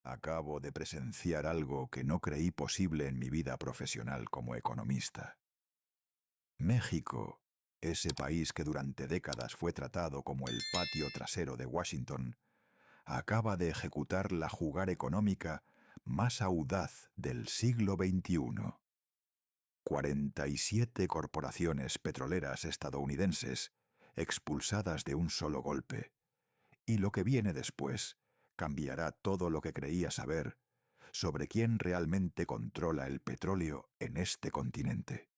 Acabo de presenciar algo que no creí posible en mi vida profesional como economista. México, ese país que durante décadas fue tratado como el patio trasero de Washington, acaba de ejecutar la jugada económica más audaz del siglo XXI. 47 corporaciones petroleras estadounidenses expulsadas de un solo golpe. Y lo que viene después cambiará todo lo que creía saber sobre quién realmente controla el petróleo en este continente.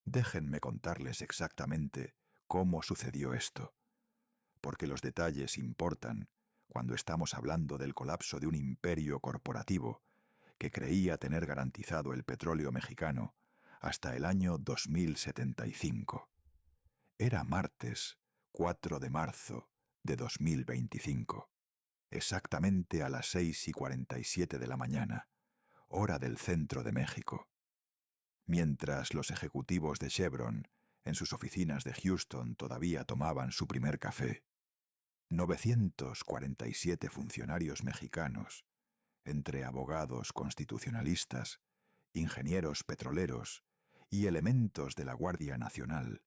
Déjenme contarles exactamente cómo sucedió esto, porque los detalles importan cuando estamos hablando del colapso de un imperio corporativo que creía tener garantizado el petróleo mexicano hasta el año 2075. Era martes 4 de marzo de 2025. Exactamente a las 6:47 de la mañana, hora del centro de México. Mientras los ejecutivos de Chevron, en sus oficinas de Houston, todavía tomaban su primer café, 947 funcionarios mexicanos, entre abogados constitucionalistas, ingenieros petroleros y elementos de la Guardia Nacional,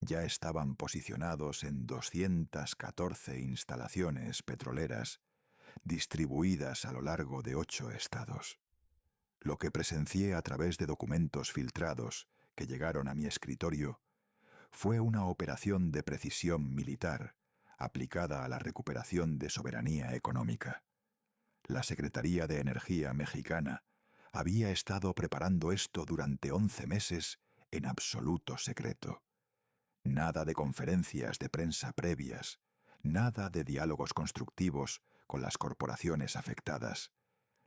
ya estaban posicionados en 214 instalaciones petroleras distribuidas a lo largo de 8 estados. Lo que presencié a través de documentos filtrados que llegaron a mi escritorio fue una operación de precisión militar aplicada a la recuperación de soberanía económica. La Secretaría de Energía mexicana había estado preparando esto durante 11 meses en absoluto secreto. Nada de conferencias de prensa previas, nada de diálogos constructivos con las corporaciones afectadas,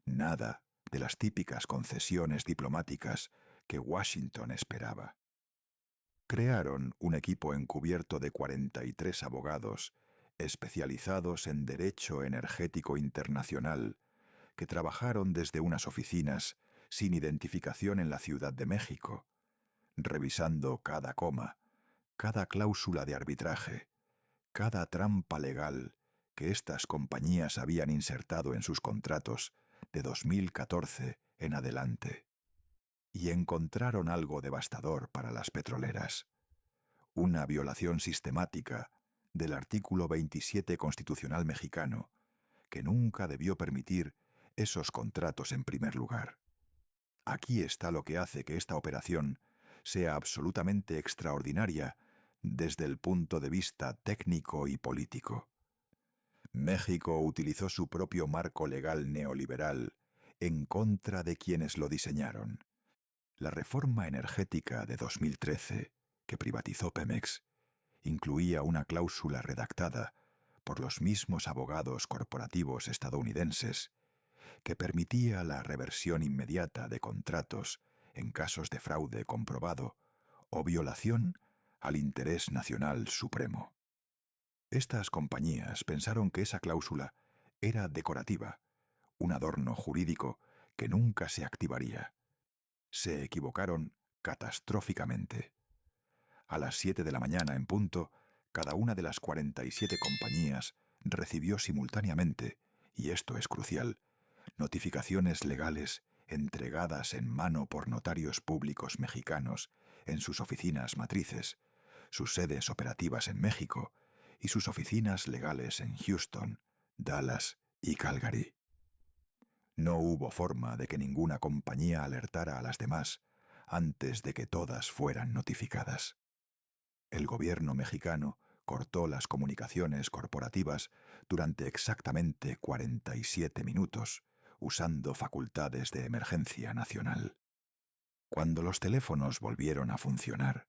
nada de las típicas concesiones diplomáticas que Washington esperaba. Crearon un equipo encubierto de 43 abogados especializados en derecho energético internacional que trabajaron desde unas oficinas sin identificación en la Ciudad de México, revisando cada coma, cada cláusula de arbitraje, cada trampa legal que estas compañías habían insertado en sus contratos de 2014 en adelante. Y encontraron algo devastador para las petroleras: una violación sistemática del artículo 27 constitucional mexicano, que nunca debió permitir esos contratos en primer lugar. Aquí está lo que hace que esta operación sea absolutamente extraordinaria desde el punto de vista técnico y político. México utilizó su propio marco legal neoliberal en contra de quienes lo diseñaron. La reforma energética de 2013, que privatizó Pemex, incluía una cláusula redactada por los mismos abogados corporativos estadounidenses que permitía la reversión inmediata de contratos en casos de fraude comprobado o violación al interés nacional supremo. Estas compañías pensaron que esa cláusula era decorativa, un adorno jurídico que nunca se activaría. Se equivocaron catastróficamente. A las 7 de la mañana en punto, cada una de las 47 compañías recibió simultáneamente, y esto es crucial, notificaciones legales entregadas en mano por notarios públicos mexicanos en sus oficinas matrices, sus sedes operativas en México y sus oficinas legales en Houston, Dallas y Calgary. No hubo forma de que ninguna compañía alertara a las demás antes de que todas fueran notificadas. El gobierno mexicano cortó las comunicaciones corporativas durante exactamente 47 minutos, usando facultades de emergencia nacional. Cuando los teléfonos volvieron a funcionar,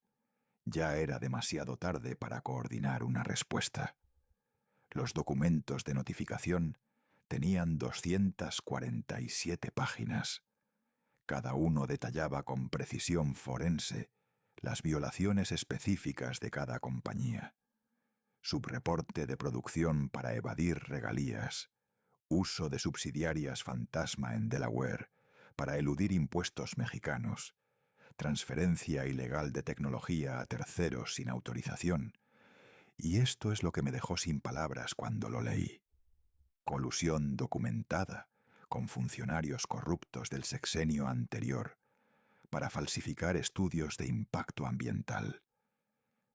ya era demasiado tarde para coordinar una respuesta. Los documentos de notificación tenían 247 páginas. Cada uno detallaba con precisión forense las violaciones específicas de cada compañía. Subreporte de producción para evadir regalías, uso de subsidiarias fantasma en Delaware para eludir impuestos mexicanos, transferencia ilegal de tecnología a terceros sin autorización. Y esto es lo que me dejó sin palabras cuando lo leí. Colusión documentada con funcionarios corruptos del sexenio anterior para falsificar estudios de impacto ambiental.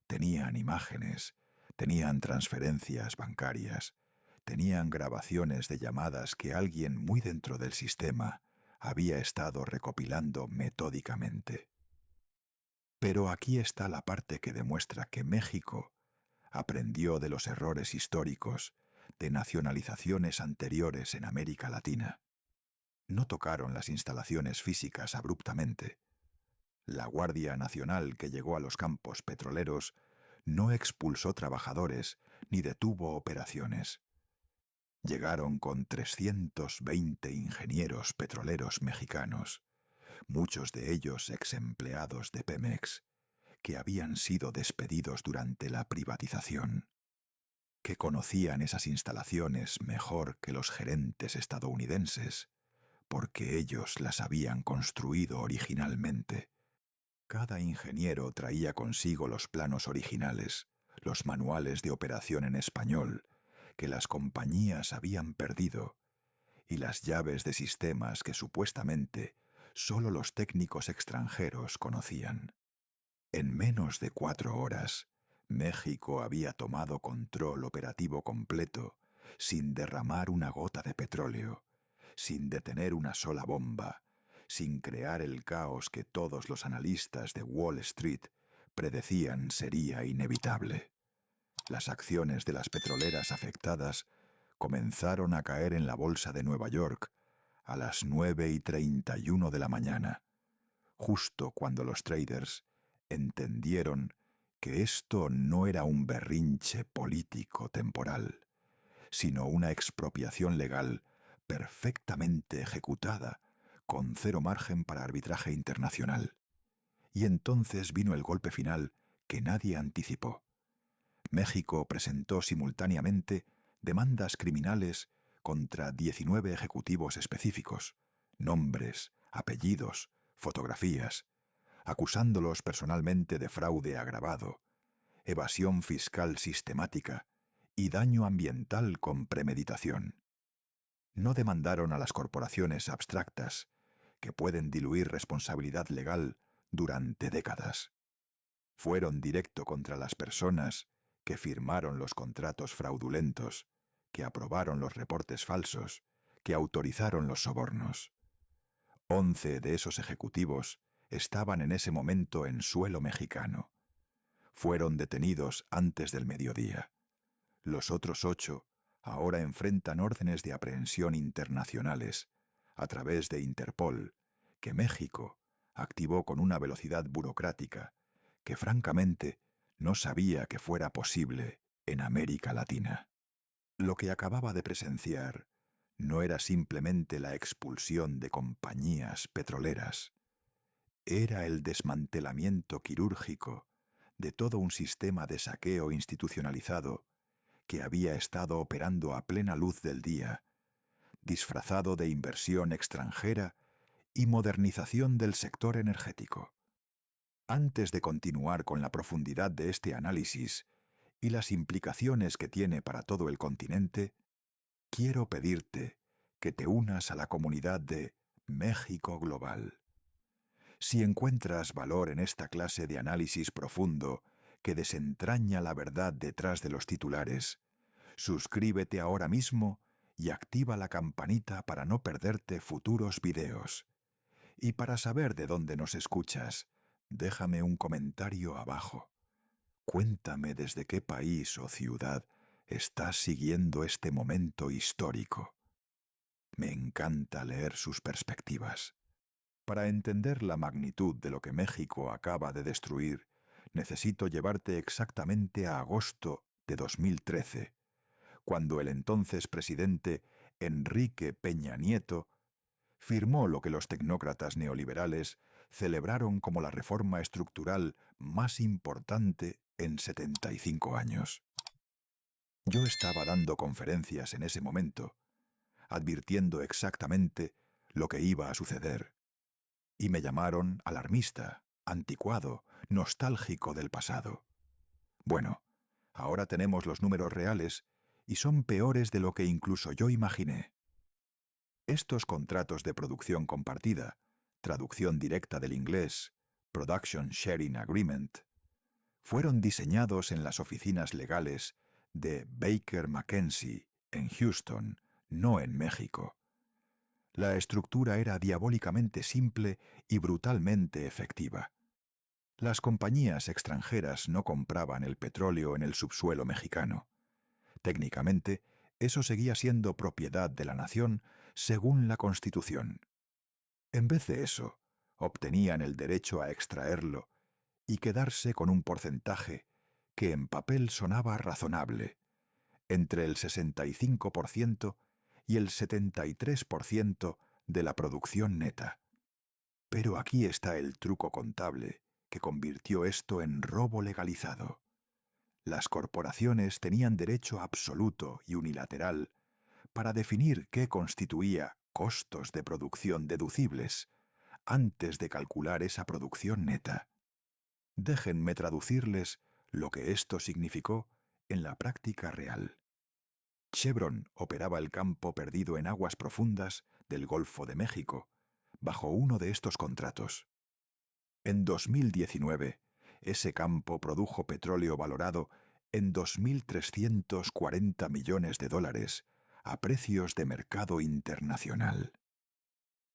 Tenían imágenes, tenían transferencias bancarias, tenían grabaciones de llamadas que alguien muy dentro del sistema había estado recopilando metódicamente. Pero aquí está la parte que demuestra que México aprendió de los errores históricos de nacionalizaciones anteriores en América Latina. No tocaron las instalaciones físicas abruptamente. La Guardia Nacional que llegó a los campos petroleros no expulsó trabajadores ni detuvo operaciones. Llegaron con 320 ingenieros petroleros mexicanos, muchos de ellos exempleados de Pemex, que habían sido despedidos durante la privatización, que conocían esas instalaciones mejor que los gerentes estadounidenses, porque ellos las habían construido originalmente. Cada ingeniero traía consigo los planos originales, los manuales de operación en español, que las compañías habían perdido, y las llaves de sistemas que supuestamente solo los técnicos extranjeros conocían. En menos de 4 horas, México había tomado control operativo completo, sin derramar una gota de petróleo, sin detener una sola bomba, sin crear el caos que todos los analistas de Wall Street predecían sería inevitable. Las acciones de las petroleras afectadas comenzaron a caer en la bolsa de Nueva York a las 9:31 de la mañana, justo cuando los traders entendieron que esto no era un berrinche político temporal, sino una expropiación legal perfectamente ejecutada, con cero margen para arbitraje internacional. Y entonces vino el golpe final que nadie anticipó. México presentó simultáneamente demandas criminales contra 19 ejecutivos específicos, nombres, apellidos, fotografías, acusándolos personalmente de fraude agravado, evasión fiscal sistemática y daño ambiental con premeditación. No demandaron a las corporaciones abstractas, que pueden diluir responsabilidad legal durante décadas. Fueron directo contra las personas que firmaron los contratos fraudulentos, que aprobaron los reportes falsos, que autorizaron los sobornos. 11 de esos ejecutivos estaban en ese momento en suelo mexicano. Fueron detenidos antes del mediodía. Los otros 8 ahora enfrentan órdenes de aprehensión internacionales a través de Interpol, que México activó con una velocidad burocrática que francamente no sabía que fuera posible en América Latina. Lo que acababa de presenciar no era simplemente la expulsión de compañías petroleras, era el desmantelamiento quirúrgico de todo un sistema de saqueo institucionalizado que había estado operando a plena luz del día, disfrazado de inversión extranjera y modernización del sector energético. Antes de continuar con la profundidad de este análisis y las implicaciones que tiene para todo el continente, quiero pedirte que te unas a la comunidad de México Global. Si encuentras valor en esta clase de análisis profundo que desentraña la verdad detrás de los titulares, suscríbete ahora mismo y activa la campanita para no perderte futuros videos. Y para saber de dónde nos escuchas, déjame un comentario abajo. Cuéntame desde qué país o ciudad estás siguiendo este momento histórico. Me encanta leer sus perspectivas. Para entender la magnitud de lo que México acaba de destruir, necesito llevarte exactamente a agosto de 2013, cuando el entonces presidente Enrique Peña Nieto firmó lo que los tecnócratas neoliberales celebraron como la reforma estructural más importante en 75 años. Yo estaba dando conferencias en ese momento, advirtiendo exactamente lo que iba a suceder, y me llamaron alarmista, anticuado, nostálgico del pasado. Bueno, ahora tenemos los números reales y son peores de lo que incluso yo imaginé. Estos contratos de producción compartida, traducción directa del inglés, Production Sharing Agreement, fueron diseñados en las oficinas legales de Baker McKenzie, en Houston, no en México. La estructura era diabólicamente simple y brutalmente efectiva. Las compañías extranjeras no compraban el petróleo en el subsuelo mexicano. Técnicamente, eso seguía siendo propiedad de la nación según la Constitución. En vez de eso, obtenían el derecho a extraerlo y quedarse con un porcentaje que en papel sonaba razonable, entre el 65% y el 73% de la producción neta. Pero aquí está el truco contable que convirtió esto en robo legalizado. Las corporaciones tenían derecho absoluto y unilateral para definir qué constituía costos de producción deducibles antes de calcular esa producción neta. Déjenme traducirles lo que esto significó en la práctica real. Chevron operaba el campo perdido en aguas profundas del Golfo de México, bajo uno de estos contratos. En 2019, ese campo produjo petróleo valorado en $2.340 millones a precios de mercado internacional.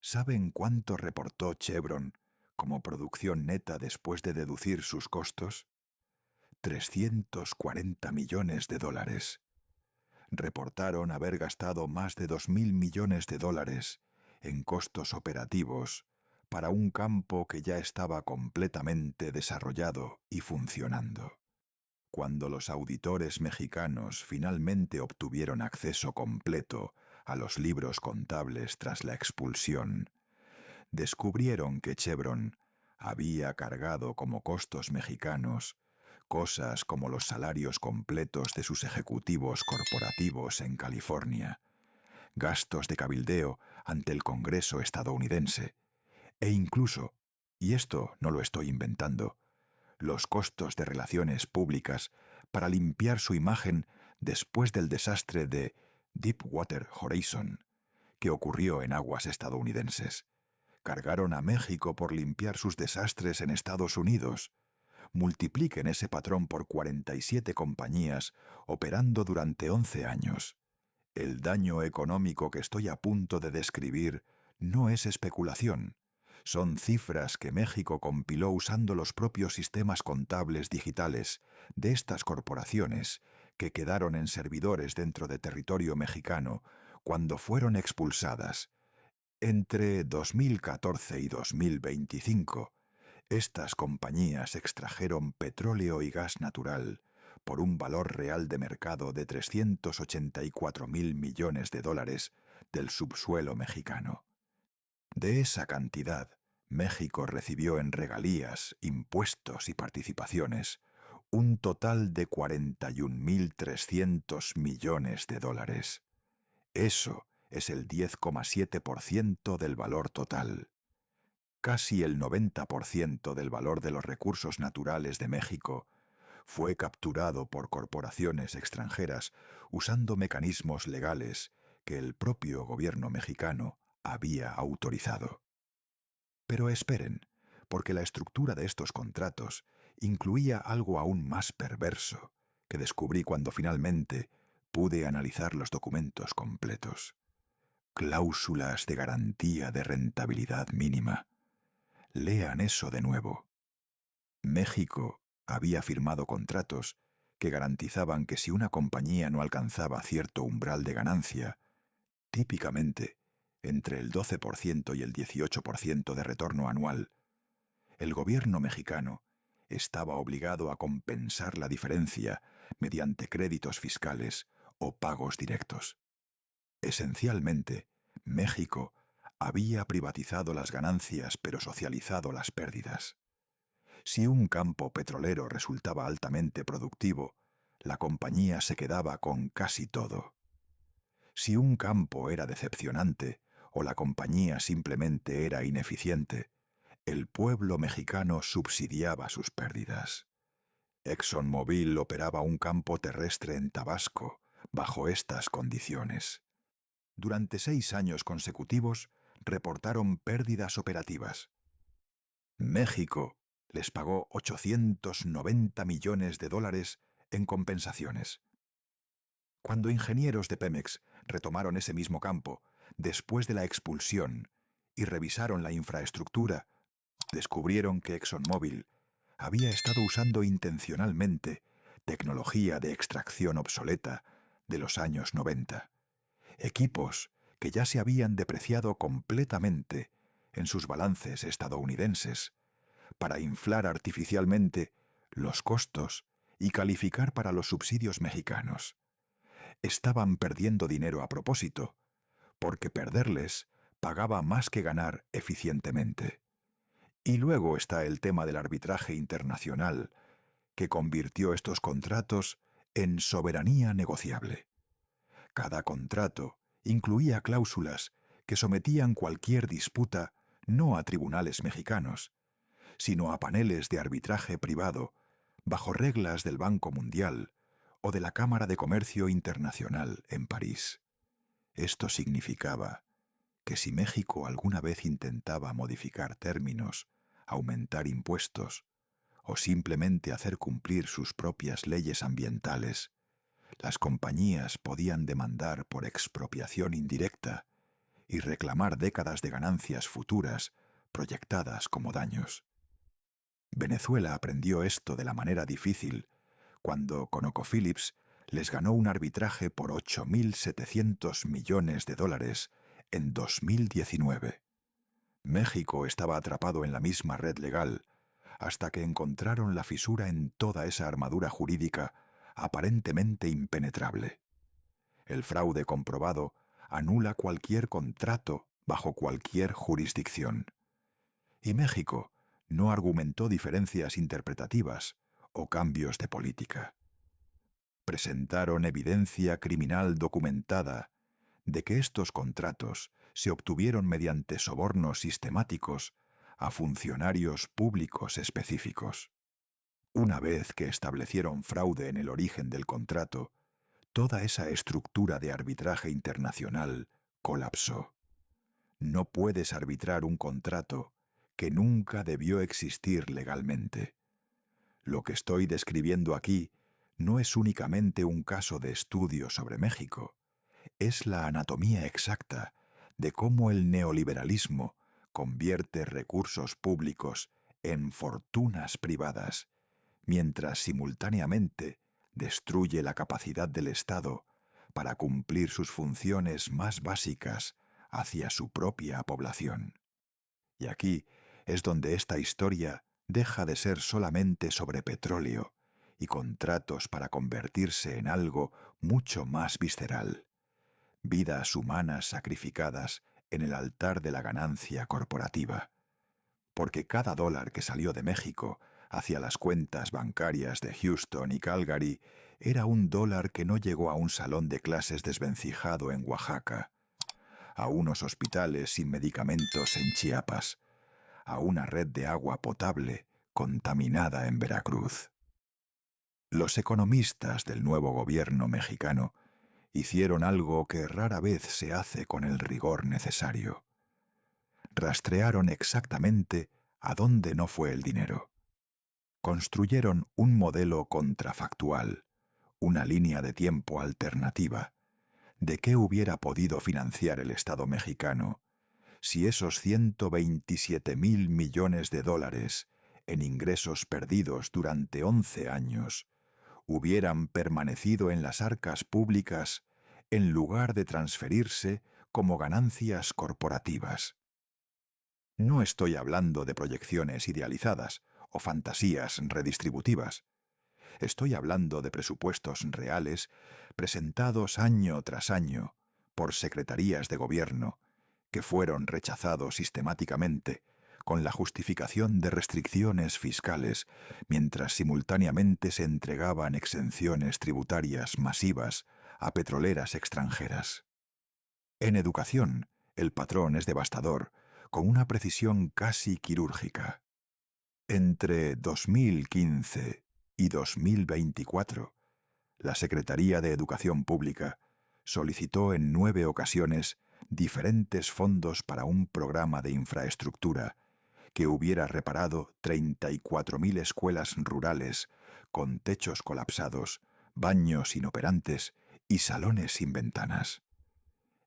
¿Saben cuánto reportó Chevron como producción neta después de deducir sus costos? $340 millones. Reportaron haber gastado más de $2.000 millones en costos operativos para un campo que ya estaba completamente desarrollado y funcionando. Cuando los auditores mexicanos finalmente obtuvieron acceso completo a los libros contables tras la expulsión, descubrieron que Chevron había cargado como costos mexicanos cosas como los salarios completos de sus ejecutivos corporativos en California, gastos de cabildeo ante el Congreso estadounidense, e incluso, y esto no lo estoy inventando, los costos de relaciones públicas para limpiar su imagen después del desastre de Deepwater Horizon, que ocurrió en aguas estadounidenses. Cargaron a México por limpiar sus desastres en Estados Unidos. Multipliquen ese patrón por 47 compañías operando durante 11 años. El daño económico que estoy a punto de describir no es especulación. Son cifras que México compiló usando los propios sistemas contables digitales de estas corporaciones que quedaron en servidores dentro de territorio mexicano cuando fueron expulsadas. Entre 2014 y 2025, estas compañías extrajeron petróleo y gas natural por un valor real de mercado de $384.000 millones del subsuelo mexicano. De esa cantidad, México recibió en regalías, impuestos y participaciones un total de $41.300 millones. Eso es el 10,7% del valor total. Casi el 90% del valor de los recursos naturales de México fue capturado por corporaciones extranjeras usando mecanismos legales que el propio gobierno mexicano había autorizado. Pero esperen, porque la estructura de estos contratos incluía algo aún más perverso que descubrí cuando finalmente pude analizar los documentos completos. Cláusulas de garantía de rentabilidad mínima. Lean eso de nuevo. México había firmado contratos que garantizaban que si una compañía no alcanzaba cierto umbral de ganancia, típicamente entre el 12% y el 18% de retorno anual, el gobierno mexicano estaba obligado a compensar la diferencia mediante créditos fiscales o pagos directos. Esencialmente, México había privatizado las ganancias pero socializado las pérdidas. Si un campo petrolero resultaba altamente productivo, la compañía se quedaba con casi todo. Si un campo era decepcionante o la compañía simplemente era ineficiente, el pueblo mexicano subsidiaba sus pérdidas. ExxonMobil operaba un campo terrestre en Tabasco bajo estas condiciones. durante 6 años consecutivos, reportaron pérdidas operativas. México les pagó 890 millones de dólares en compensaciones. Cuando ingenieros de Pemex retomaron ese mismo campo después de la expulsión y revisaron la infraestructura, descubrieron que ExxonMobil había estado usando intencionalmente tecnología de extracción obsoleta de los años 90, equipos que ya se habían depreciado completamente en sus balances estadounidenses, para inflar artificialmente los costos y calificar para los subsidios mexicanos. Estaban perdiendo dinero a propósito, porque perderles pagaba más que ganar eficientemente. Y luego está el tema del arbitraje internacional, que convirtió estos contratos en soberanía negociable. Cada contrato incluía cláusulas que sometían cualquier disputa no a tribunales mexicanos, sino a paneles de arbitraje privado, bajo reglas del Banco Mundial o de la Cámara de Comercio Internacional en París. Esto significaba que si México alguna vez intentaba modificar términos, aumentar impuestos o simplemente hacer cumplir sus propias leyes ambientales, las compañías podían demandar por expropiación indirecta y reclamar décadas de ganancias futuras proyectadas como daños. Venezuela aprendió esto de la manera difícil cuando ConocoPhillips les ganó un arbitraje por 8.700 millones de dólares en 2019. México estaba atrapado en la misma red legal hasta que encontraron la fisura en toda esa armadura jurídica aparentemente impenetrable. El fraude comprobado anula cualquier contrato bajo cualquier jurisdicción. Y México no argumentó diferencias interpretativas o cambios de política. Presentaron evidencia criminal documentada de que estos contratos se obtuvieron mediante sobornos sistemáticos a funcionarios públicos específicos. Una vez que establecieron fraude en el origen del contrato, toda esa estructura de arbitraje internacional colapsó. No puedes arbitrar un contrato que nunca debió existir legalmente. Lo que estoy describiendo aquí no es únicamente un caso de estudio sobre México, es la anatomía exacta de cómo el neoliberalismo convierte recursos públicos en fortunas privadas, mientras simultáneamente destruye la capacidad del Estado para cumplir sus funciones más básicas hacia su propia población. Y aquí es donde esta historia deja de ser solamente sobre petróleo y contratos para convertirse en algo mucho más visceral. Vidas humanas sacrificadas en el altar de la ganancia corporativa. Porque cada dólar que salió de México hacia las cuentas bancarias de Houston y Calgary era un dólar que no llegó a un salón de clases desvencijado en Oaxaca, a unos hospitales sin medicamentos en Chiapas, a una red de agua potable contaminada en Veracruz. Los economistas del nuevo gobierno mexicano hicieron algo que rara vez se hace con el rigor necesario. Rastrearon exactamente a dónde no fue el dinero. Construyeron un modelo contrafactual, una línea de tiempo alternativa, de qué hubiera podido financiar el Estado mexicano si esos 127.000 millones de dólares en ingresos perdidos durante 11 años hubieran permanecido en las arcas públicas en lugar de transferirse como ganancias corporativas. No estoy hablando de proyecciones idealizadas o fantasías redistributivas. Estoy hablando de presupuestos reales presentados año tras año por secretarías de gobierno que fueron rechazados sistemáticamente con la justificación de restricciones fiscales, mientras simultáneamente se entregaban exenciones tributarias masivas a petroleras extranjeras. En educación, el patrón es devastador, con una precisión casi quirúrgica. Entre 2015 y 2024, la Secretaría de Educación Pública solicitó en 9 ocasiones diferentes fondos para un programa de infraestructura que hubiera reparado 34.000 escuelas rurales con techos colapsados, baños inoperantes y salones sin ventanas.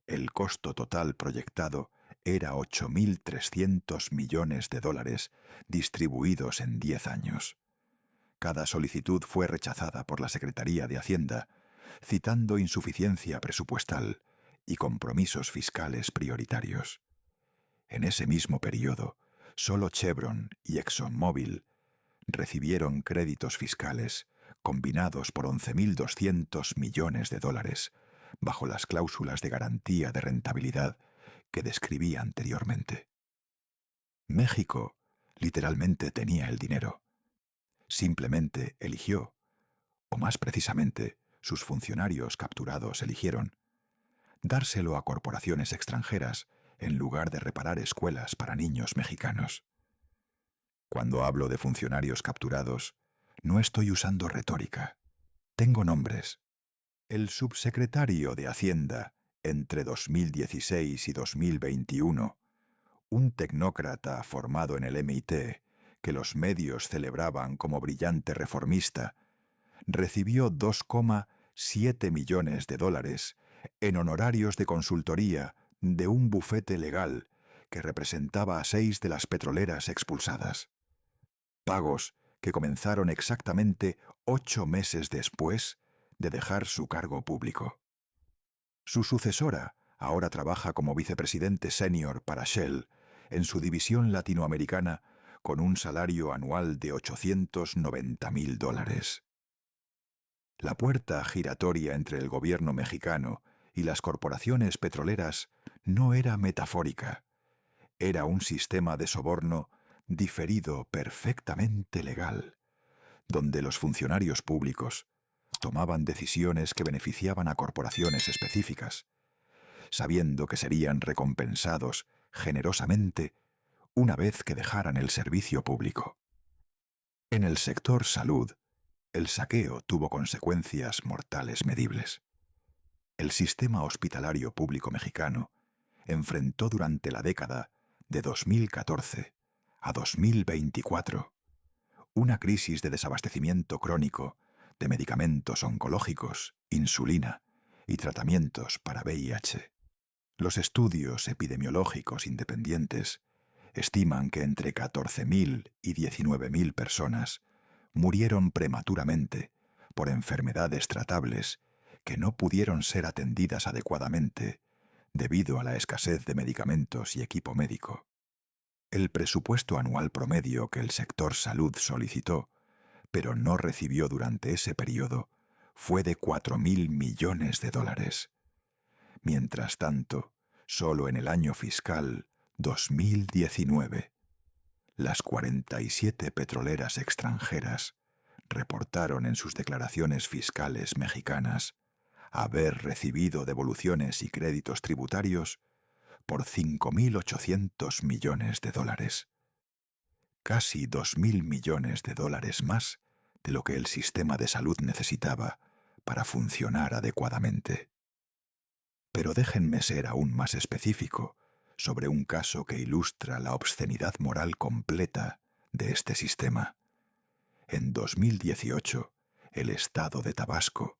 El costo total proyectado era 8.300 millones de dólares distribuidos en 10 años. Cada solicitud fue rechazada por la Secretaría de Hacienda, citando insuficiencia presupuestal y compromisos fiscales prioritarios. En ese mismo periodo, solo Chevron y ExxonMobil recibieron créditos fiscales combinados por 11.200 millones de dólares, bajo las cláusulas de garantía de rentabilidad que describí anteriormente. México literalmente tenía el dinero. Simplemente eligió, o más precisamente, sus funcionarios capturados eligieron, dárselo a corporaciones extranjeras en lugar de reparar escuelas para niños mexicanos. Cuando hablo de funcionarios capturados, no estoy usando retórica. Tengo nombres. El subsecretario de Hacienda entre 2016 y 2021, un tecnócrata formado en el MIT, que los medios celebraban como brillante reformista, recibió 2,7 millones de dólares en honorarios de consultoría de un bufete legal que representaba a 6 de las petroleras expulsadas. Pagos que comenzaron exactamente 8 meses después de dejar su cargo público. Su sucesora ahora trabaja como vicepresidente senior para Shell en su división latinoamericana con un salario anual de $890.000. La puerta giratoria entre el gobierno mexicano y las corporaciones petroleras no era metafórica. Era un sistema de soborno diferido perfectamente legal, donde los funcionarios públicos tomaban decisiones que beneficiaban a corporaciones específicas, sabiendo que serían recompensados generosamente una vez que dejaran el servicio público. En el sector salud, el saqueo tuvo consecuencias mortales medibles. El sistema hospitalario público mexicano enfrentó durante la década de 2014 a 2024 una crisis de desabastecimiento crónico de medicamentos oncológicos, insulina y tratamientos para VIH. Los estudios epidemiológicos independientes estiman que entre 14.000 y 19.000 personas murieron prematuramente por enfermedades tratables que no pudieron ser atendidas adecuadamente debido a la escasez de medicamentos y equipo médico. El presupuesto anual promedio que el sector salud solicitó, pero no recibió durante ese periodo, fue de 4.000 millones de dólares. Mientras tanto, solo en el año fiscal 2019, las 47 petroleras extranjeras reportaron en sus declaraciones fiscales mexicanas haber recibido devoluciones y créditos tributarios por 5.800 millones de dólares. Casi 2.000 millones de dólares más de lo que el sistema de salud necesitaba para funcionar adecuadamente. Pero déjenme ser aún más específico sobre un caso que ilustra la obscenidad moral completa de este sistema. En 2018, el estado de Tabasco,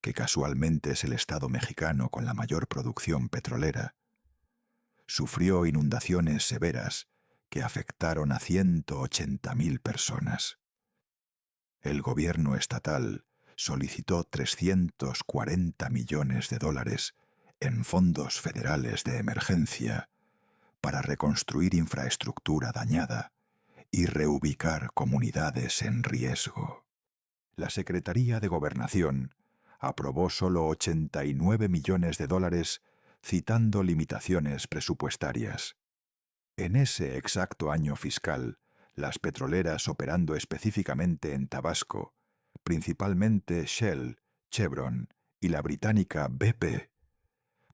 que casualmente es el estado mexicano con la mayor producción petrolera, sufrió inundaciones severas que afectaron a 180.000 personas. El gobierno estatal solicitó 340 millones de dólares en fondos federales de emergencia para reconstruir infraestructura dañada y reubicar comunidades en riesgo. La Secretaría de Gobernación aprobó solo 89 millones de dólares citando limitaciones presupuestarias. En ese exacto año fiscal, las petroleras operando específicamente en Tabasco, principalmente Shell, Chevron y la británica BP,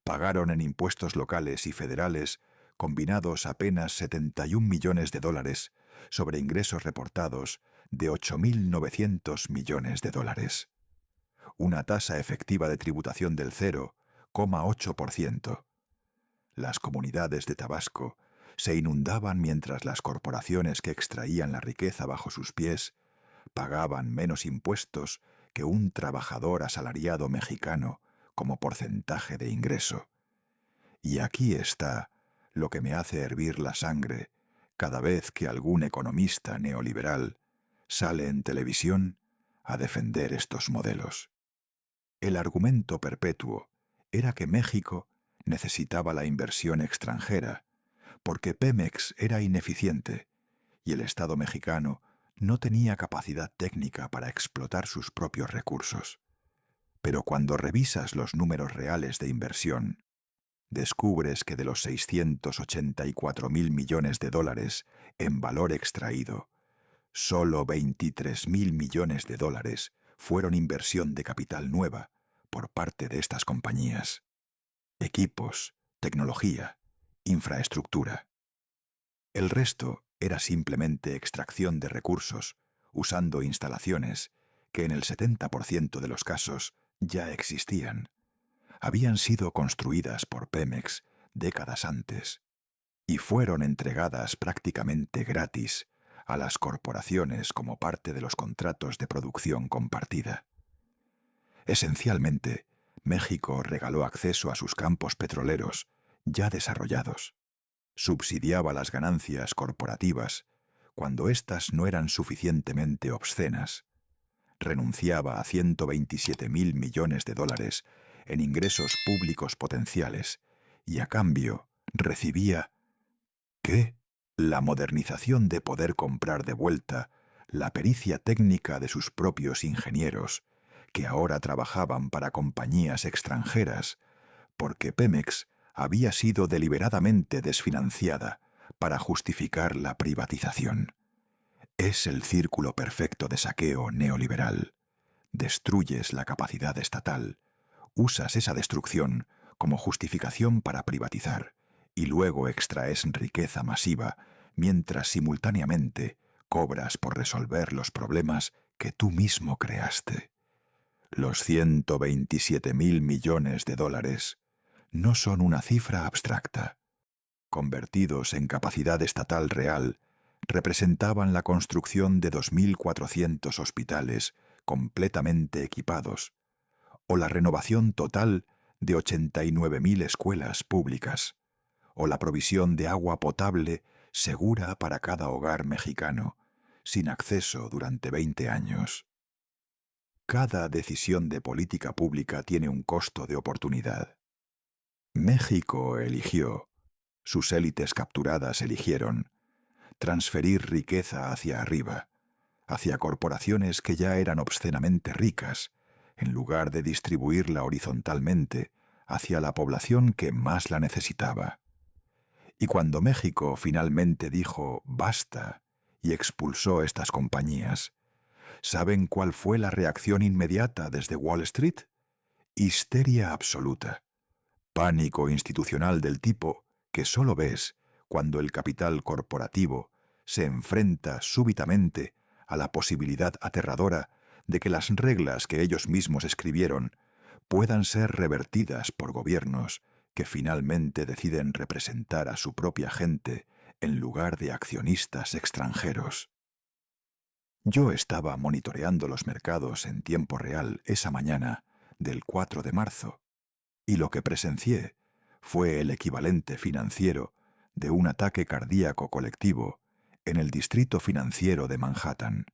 pagaron en impuestos locales y federales combinados apenas 71 millones de dólares sobre ingresos reportados de 8.900 millones de dólares. Una tasa efectiva de tributación del 0, 0,8%. Las comunidades de Tabasco se inundaban mientras las corporaciones que extraían la riqueza bajo sus pies pagaban menos impuestos que un trabajador asalariado mexicano como porcentaje de ingreso. Y aquí está lo que me hace hervir la sangre cada vez que algún economista neoliberal sale en televisión a defender estos modelos. El argumento perpetuo era que México necesitaba la inversión extranjera, porque Pemex era ineficiente y el Estado mexicano no tenía capacidad técnica para explotar sus propios recursos. Pero cuando revisas los números reales de inversión, descubres que de los 684.000 millones de dólares en valor extraído, solo 23.000 millones de dólares fueron inversión de capital nueva por parte de estas compañías. Equipos, tecnología, infraestructura. El resto era simplemente extracción de recursos, usando instalaciones que en el 70% de los casos ya existían. Habían sido construidas por Pemex décadas antes y fueron entregadas prácticamente gratis a las corporaciones como parte de los contratos de producción compartida. Esencialmente, México regaló acceso a sus campos petroleros ya desarrollados. Subsidiaba las ganancias corporativas cuando éstas no eran suficientemente obscenas. Renunciaba a 127.000 millones de dólares en ingresos públicos potenciales y a cambio recibía ¿qué? La modernización de poder comprar de vuelta la pericia técnica de sus propios ingenieros, que ahora trabajaban para compañías extranjeras, porque Pemex había sido deliberadamente desfinanciada para justificar la privatización. Es el círculo perfecto de saqueo neoliberal. Destruyes la capacidad estatal, usas esa destrucción como justificación para privatizar y luego extraes riqueza masiva mientras simultáneamente cobras por resolver los problemas que tú mismo creaste. Los 127.000 millones de dólares no son una cifra abstracta. Convertidos en capacidad estatal real, representaban la construcción de 2.400 hospitales completamente equipados, o la renovación total de 89.000 escuelas públicas, o la provisión de agua potable segura para cada hogar mexicano, sin acceso durante 20 años. Cada decisión de política pública tiene un costo de oportunidad. México eligió, sus élites capturadas eligieron, transferir riqueza hacia arriba, hacia corporaciones que ya eran obscenamente ricas, en lugar de distribuirla horizontalmente hacia la población que más la necesitaba. Y cuando México finalmente dijo «basta» y expulsó estas compañías, ¿saben cuál fue la reacción inmediata desde Wall Street? Histeria absoluta. Pánico institucional del tipo que solo ves cuando el capital corporativo se enfrenta súbitamente a la posibilidad aterradora de que las reglas que ellos mismos escribieron puedan ser revertidas por gobiernos que finalmente deciden representar a su propia gente en lugar de accionistas extranjeros. Yo estaba monitoreando los mercados en tiempo real esa mañana del 4 de marzo, y lo que presencié fue el equivalente financiero de un ataque cardíaco colectivo en el distrito financiero de Manhattan.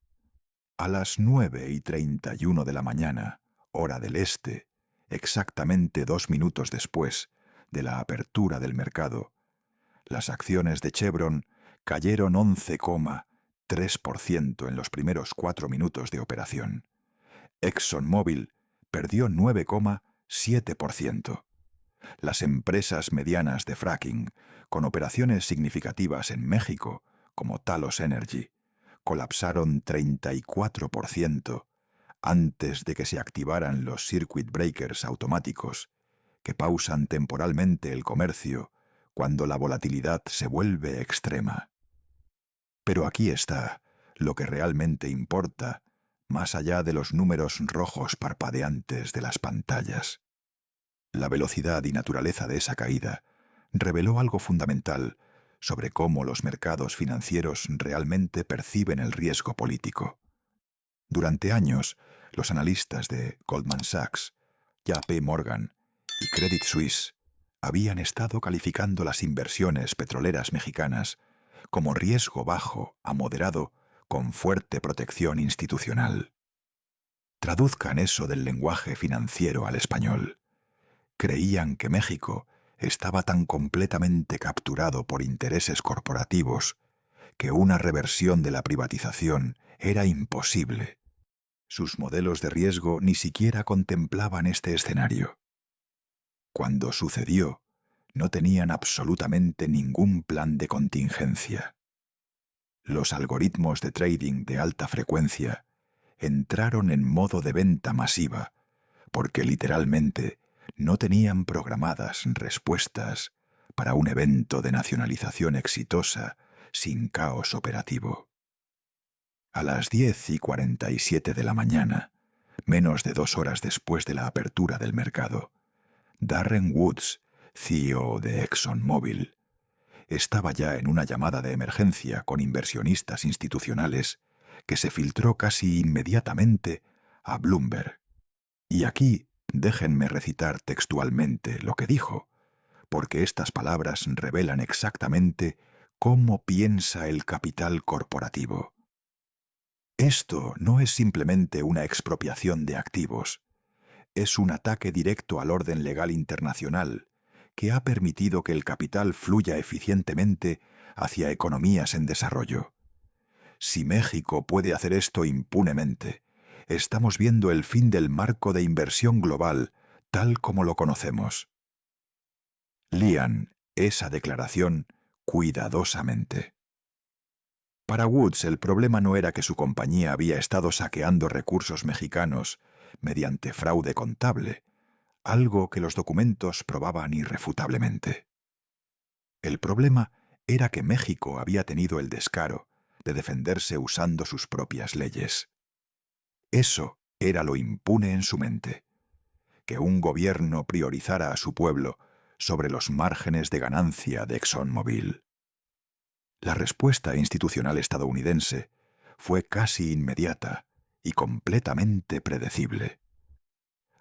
A las 9:31 de la mañana, hora del este, exactamente 2 minutos después de la apertura del mercado, las acciones de Chevron cayeron 11,3% en los primeros 4 minutos de operación. ExxonMobil perdió 9,7%. Las empresas medianas de fracking, con operaciones significativas en México, como Talos Energy, colapsaron 34% antes de que se activaran los circuit breakers automáticos, que pausan temporalmente el comercio cuando la volatilidad se vuelve extrema. Pero aquí está lo que realmente importa, más allá de los números rojos parpadeantes de las pantallas. La velocidad y naturaleza de esa caída reveló algo fundamental sobre cómo los mercados financieros realmente perciben el riesgo político. Durante años, los analistas de Goldman Sachs, JP Morgan y Credit Suisse habían estado calificando las inversiones petroleras mexicanas como riesgo bajo a moderado con fuerte protección institucional. Traduzcan eso del lenguaje financiero al español. Creían que México estaba tan completamente capturado por intereses corporativos que una reversión de la privatización era imposible. Sus modelos de riesgo ni siquiera contemplaban este escenario. Cuando sucedió, no tenían absolutamente ningún plan de contingencia. Los algoritmos de trading de alta frecuencia entraron en modo de venta masiva porque literalmente no tenían programadas respuestas para un evento de nacionalización exitosa sin caos operativo. A las 10:47 de la mañana, menos de 2 horas después de la apertura del mercado, Darren Woods, CEO de ExxonMobil, estaba ya en una llamada de emergencia con inversionistas institucionales que se filtró casi inmediatamente a Bloomberg. Y aquí déjenme recitar textualmente lo que dijo, porque estas palabras revelan exactamente cómo piensa el capital corporativo. Esto no es simplemente una expropiación de activos, es un ataque directo al orden legal internacional que ha permitido que el capital fluya eficientemente hacia economías en desarrollo. Si México puede hacer esto impunemente, estamos viendo el fin del marco de inversión global tal como lo conocemos. Lean esa declaración cuidadosamente. Para Woods el problema no era que su compañía había estado saqueando recursos mexicanos mediante fraude contable, algo que los documentos probaban irrefutablemente. El problema era que México había tenido el descaro de defenderse usando sus propias leyes. Eso era lo impune en su mente, que un gobierno priorizara a su pueblo sobre los márgenes de ganancia de ExxonMobil. La respuesta institucional estadounidense fue casi inmediata y completamente predecible.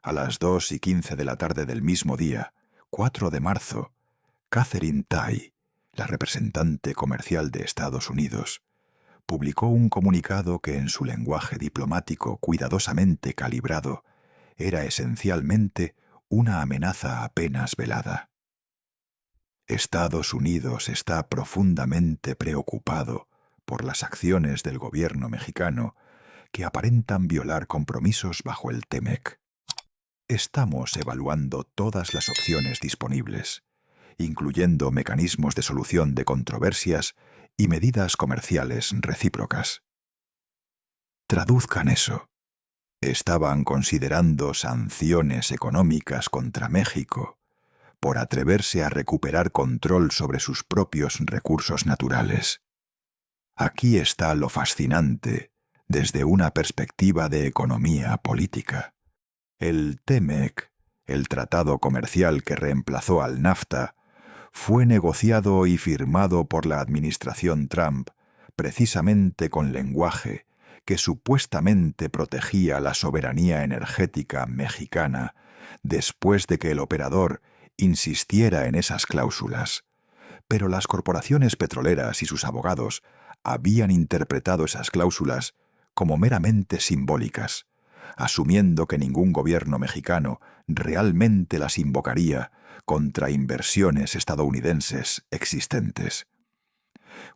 A las 2:15 de la tarde del mismo día, 4 de marzo, Katherine Tai, la representante comercial de Estados Unidos, publicó un comunicado que en su lenguaje diplomático cuidadosamente calibrado era esencialmente una amenaza apenas velada. Estados Unidos está profundamente preocupado por las acciones del gobierno mexicano que aparentan violar compromisos bajo el TEMEC. Estamos evaluando todas las opciones disponibles, incluyendo mecanismos de solución de controversias y medidas comerciales recíprocas. Traduzcan eso. Estaban considerando sanciones económicas contra México por atreverse a recuperar control sobre sus propios recursos naturales. Aquí está lo fascinante desde una perspectiva de economía política. El TEMEC, el tratado comercial que reemplazó al NAFTA, fue negociado y firmado por la administración Trump precisamente con lenguaje que supuestamente protegía la soberanía energética mexicana después de que el operador insistiera en esas cláusulas. Pero las corporaciones petroleras y sus abogados habían interpretado esas cláusulas como meramente simbólicas, asumiendo que ningún gobierno mexicano realmente las invocaría contra inversiones estadounidenses existentes.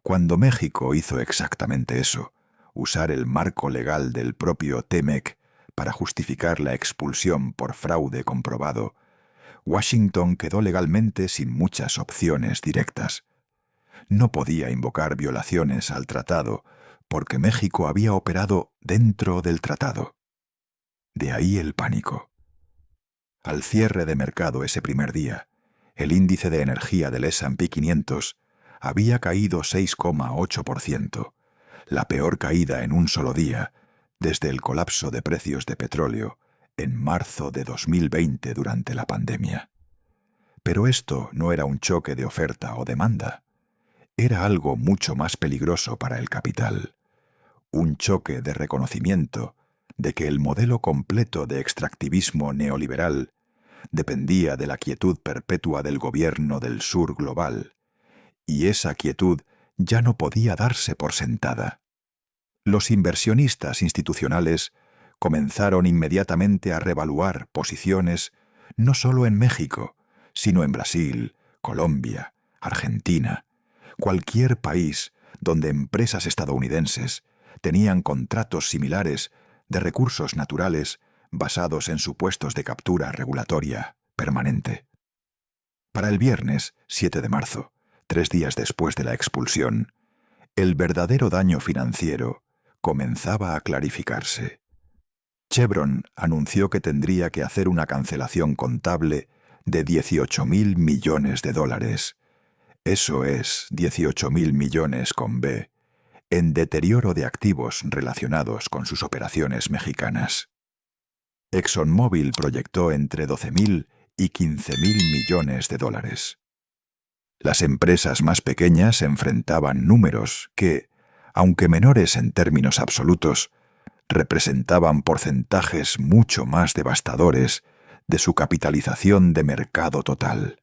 Cuando México hizo exactamente eso, usar el marco legal del propio TEMEC para justificar la expulsión por fraude comprobado, Washington quedó legalmente sin muchas opciones directas. No podía invocar violaciones al tratado porque México había operado dentro del tratado. De ahí el pánico. Al cierre de mercado ese primer día, el índice de energía del S&P 500 había caído 6,8%, la peor caída en un solo día desde el colapso de precios de petróleo en marzo de 2020 durante la pandemia. Pero esto no era un choque de oferta o demanda. Era algo mucho más peligroso para el capital. Un choque de reconocimiento de que el modelo completo de extractivismo neoliberal dependía de la quietud perpetua del gobierno del sur global, y esa quietud ya no podía darse por sentada. Los inversionistas institucionales comenzaron inmediatamente a revaluar posiciones no solo en México, sino en Brasil, Colombia, Argentina, cualquier país donde empresas estadounidenses tenían contratos similares de recursos naturales basados en supuestos de captura regulatoria permanente. Para el viernes 7 de marzo, 3 días después de la expulsión, el verdadero daño financiero comenzaba a clarificarse. Chevron anunció que tendría que hacer una cancelación contable de $18.000 millones. Eso es 18.000 millones con B, en deterioro de activos relacionados con sus operaciones mexicanas. ExxonMobil proyectó entre 12.000 y 15.000 millones de dólares. Las empresas más pequeñas enfrentaban números que, aunque menores en términos absolutos, representaban porcentajes mucho más devastadores de su capitalización de mercado total.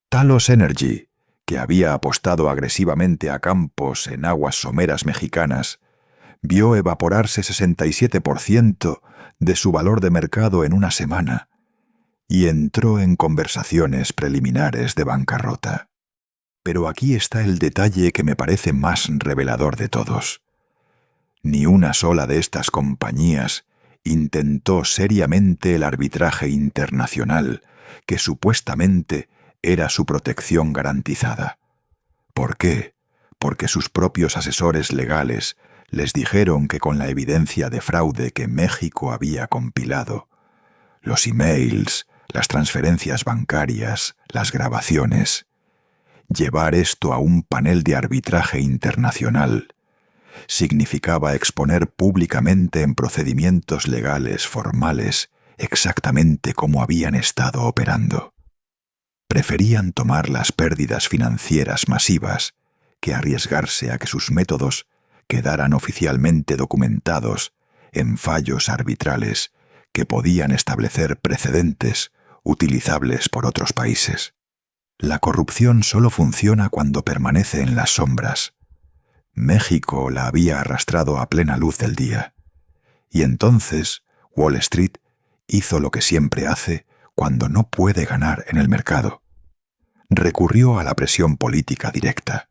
Talos Energy, que había apostado agresivamente a campos en aguas someras mexicanas, vio evaporarse 67% de su valor de mercado en una semana y entró en conversaciones preliminares de bancarrota. Pero aquí está el detalle que me parece más revelador de todos. Ni una sola de estas compañías intentó seriamente el arbitraje internacional que supuestamente era su protección garantizada. ¿Por qué? Porque sus propios asesores legales les dijeron que con la evidencia de fraude que México había compilado, los emails, las transferencias bancarias, las grabaciones, llevar esto a un panel de arbitraje internacional significaba exponer públicamente en procedimientos legales formales exactamente cómo habían estado operando. Preferían tomar las pérdidas financieras masivas que arriesgarse a que sus métodos quedaran oficialmente documentados en fallos arbitrales que podían establecer precedentes utilizables por otros países. La corrupción solo funciona cuando permanece en las sombras. México la había arrastrado a plena luz del día. Y entonces Wall Street hizo lo que siempre hace cuando no puede ganar en el mercado. Recurrió a la presión política directa.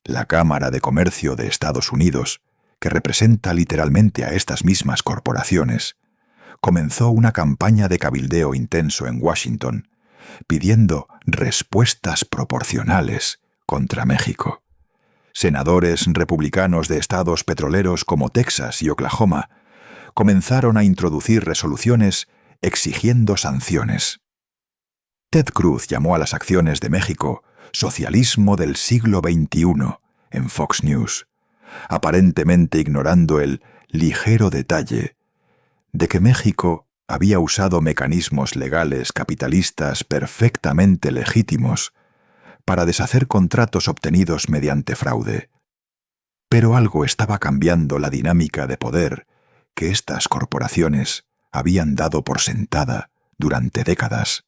La Cámara de Comercio de Estados Unidos, que representa literalmente a estas mismas corporaciones, comenzó una campaña de cabildeo intenso en Washington, pidiendo respuestas proporcionales contra México. Senadores republicanos de estados petroleros como Texas y Oklahoma comenzaron a introducir resoluciones exigiendo sanciones. Ted Cruz llamó a las acciones de México socialismo del siglo XXI en Fox News, aparentemente ignorando el ligero detalle de que México había usado mecanismos legales capitalistas perfectamente legítimos para deshacer contratos obtenidos mediante fraude. Pero algo estaba cambiando la dinámica de poder que estas corporaciones habían dado por sentada durante décadas,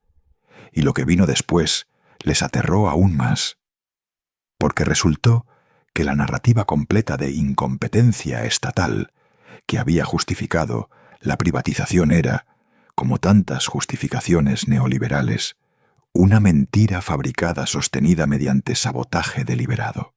y lo que vino después les aterró aún más, porque resultó que la narrativa completa de incompetencia estatal que había justificado la privatización era, como tantas justificaciones neoliberales, una mentira fabricada sostenida mediante sabotaje deliberado.